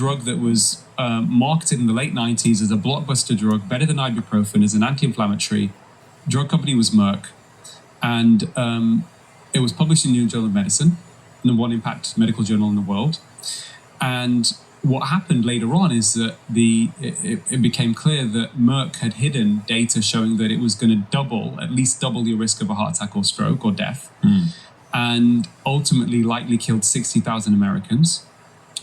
drug that was marketed in the late 90s as a blockbuster drug, better than ibuprofen, as an anti-inflammatory. Drug company was Merck. And it was published in New England Journal of Medicine, #1 impact medical journal in the world. And what happened later on is that it became clear that Merck had hidden data showing that it was going to at least double your risk of a heart attack or stroke or death, and ultimately likely killed 60,000 Americans,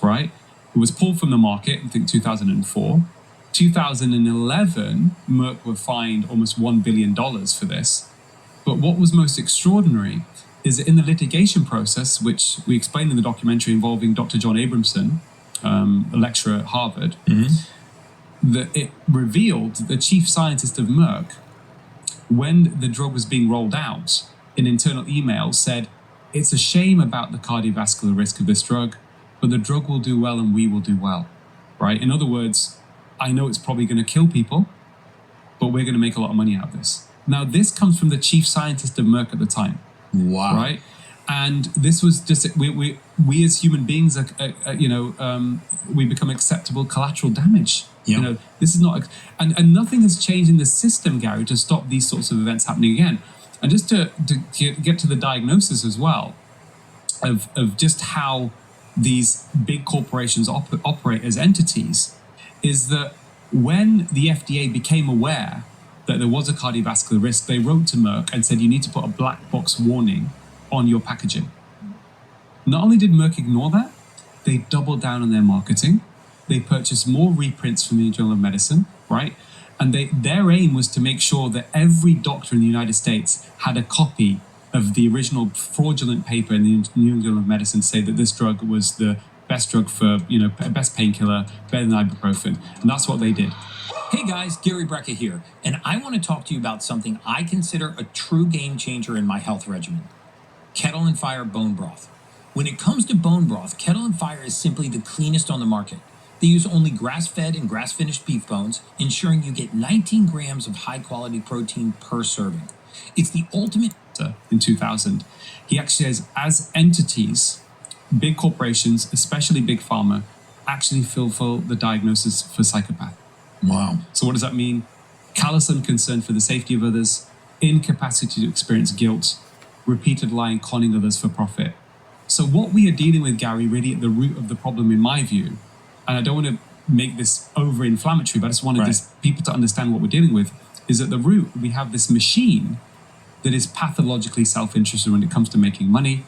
right? It was pulled from the market, I think 2004. 2011, Merck were fined almost $1 billion for this. But what was most extraordinary is that in the litigation process, which we explained in the documentary involving Dr. John Abramson, a lecturer at Harvard, that it revealed that the chief scientist of Merck, when the drug was being rolled out, in internal emails said, "It's a shame about the cardiovascular risk of this drug, but the drug will do well and we will do well," right? In other words, I know it's probably going to kill people, but we're going to make a lot of money out of this. Now, this comes from the chief scientist of Merck at the time. Wow. Right? And this was just, we as human beings, we become acceptable collateral damage. Yeah. You know, this is not, and nothing has changed in the system, Gary, to stop these sorts of events happening again. And just to get to the diagnosis as well of just how these big corporations operate as entities, is that when the FDA became aware that there was a cardiovascular risk, they wrote to Merck and said, you need to put a black box warning on your packaging. Not only did Merck ignore that, they doubled down on their marketing. They purchased more reprints from the Journal of Medicine, right? And their aim was to make sure that every doctor in the United States had a copy of the original fraudulent paper in the New England Journal of Medicine to say that this drug was the best drug for, best painkiller, better than ibuprofen. And that's what they did. Hey guys, Gary Brecka here, and I want to talk to you about something I consider a true game changer in my health regimen: Kettle and Fire bone broth. When it comes to bone broth, Kettle and Fire is simply the cleanest on the market. They use only grass-fed and grass-finished beef bones, ensuring you get 19 grams of high-quality protein per serving. It's the ultimate... In 2000, he actually says, as entities, big corporations, especially big pharma, actually fulfill the diagnosis for psychopath. Wow. So what does that mean? Callous unconcern for the safety of others, incapacity to experience guilt, repeated lying, conning others for profit. So what we are dealing with, Gary, really at the root of the problem, in my view, and I don't want to make this over-inflammatory, but I just wanted people to understand what we're dealing with, is at the root, we have this machine that is pathologically self-interested when it comes to making money,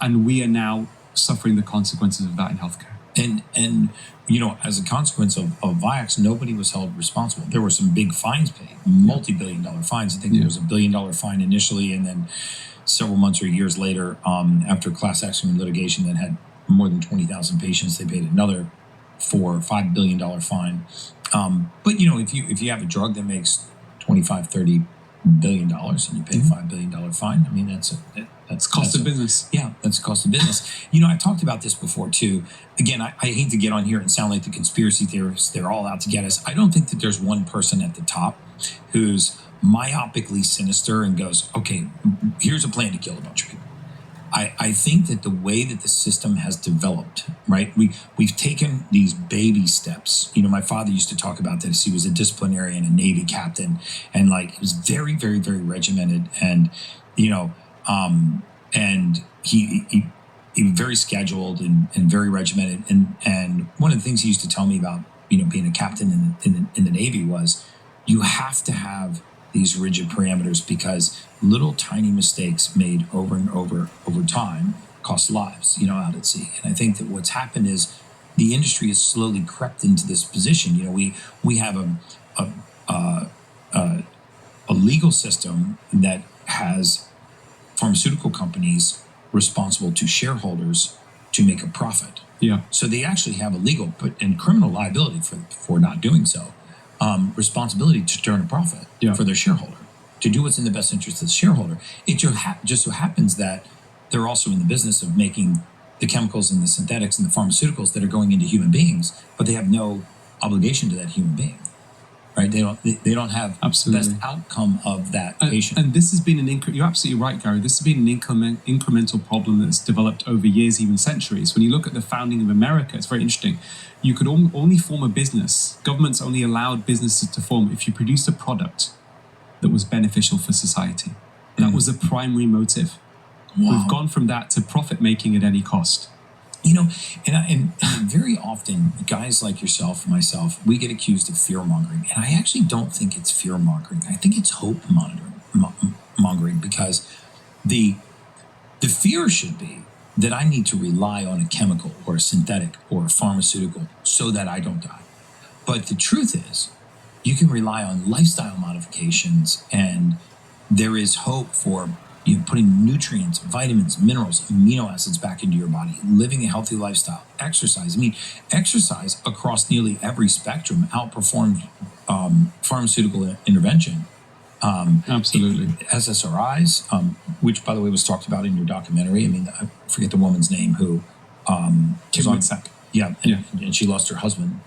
and we are now suffering the consequences of that in healthcare. And as a consequence of Vioxx, nobody was held responsible. There were some big fines paid, multi-billion-dollar fines. I think there was $1 billion fine initially, and then several months or years later, after class action litigation that had more than 20,000 patients, they paid another $4 or $5 billion fine. But if you have a drug that makes $25-30 billion and you pay a $5 billion fine, I mean that's cost of business. Yeah, that's the cost of business. I talked about this before too. Again, I hate to get on here and sound like the conspiracy theorists. They're all out to get us. I don't think that there's one person at the top who's myopically sinister and goes, okay, here's a plan to kill a bunch of people. I think that the way that the system has developed, right? We've taken these baby steps. My father used to talk about this. He was a disciplinarian, a Navy captain, and it was very, very, very regimented. And, and he was very scheduled and very regimented. And one of the things he used to tell me about, being a captain in the Navy was you have to have these rigid parameters, because little tiny mistakes made over and over time cost lives, out at sea. And I think that what's happened is the industry has slowly crept into this position. We have a legal system that has pharmaceutical companies responsible to shareholders to make a profit. Yeah. So they actually have a legal and criminal liability for not doing so. Responsibility to turn a profit for their shareholder, to do what's in the best interest of the shareholder. It just so happens that they're also in the business of making the chemicals and the synthetics and the pharmaceuticals that are going into human beings, but they have no obligation to that human being. right? They don't have Absolutely. the best outcome of that patient. And this has been you're absolutely right, Gary. This has been an incremental problem that's developed over years, even centuries. When you look at the founding of America, it's very interesting. You could only form a business. Governments only allowed businesses to form if you produced a product that was beneficial for society. That was the primary motive. Wow. We've gone from that to profit making at any cost. You know, and very often guys like yourself, myself, we get accused of fear mongering, and I actually don't think it's fear mongering. I think it's hope mongering, because the fear should be that I need to rely on a chemical or a synthetic or a pharmaceutical so that I don't die. But the truth is, you can rely on lifestyle modifications, and there is hope for putting nutrients, vitamins, minerals, amino acids back into your body, living a healthy lifestyle, exercise. I mean, exercise across nearly every spectrum outperformed pharmaceutical intervention. Absolutely. SSRIs, which, by the way, was talked about in your documentary. I mean, I forget the woman's name who Kim Witzak. Yeah, and she lost her husband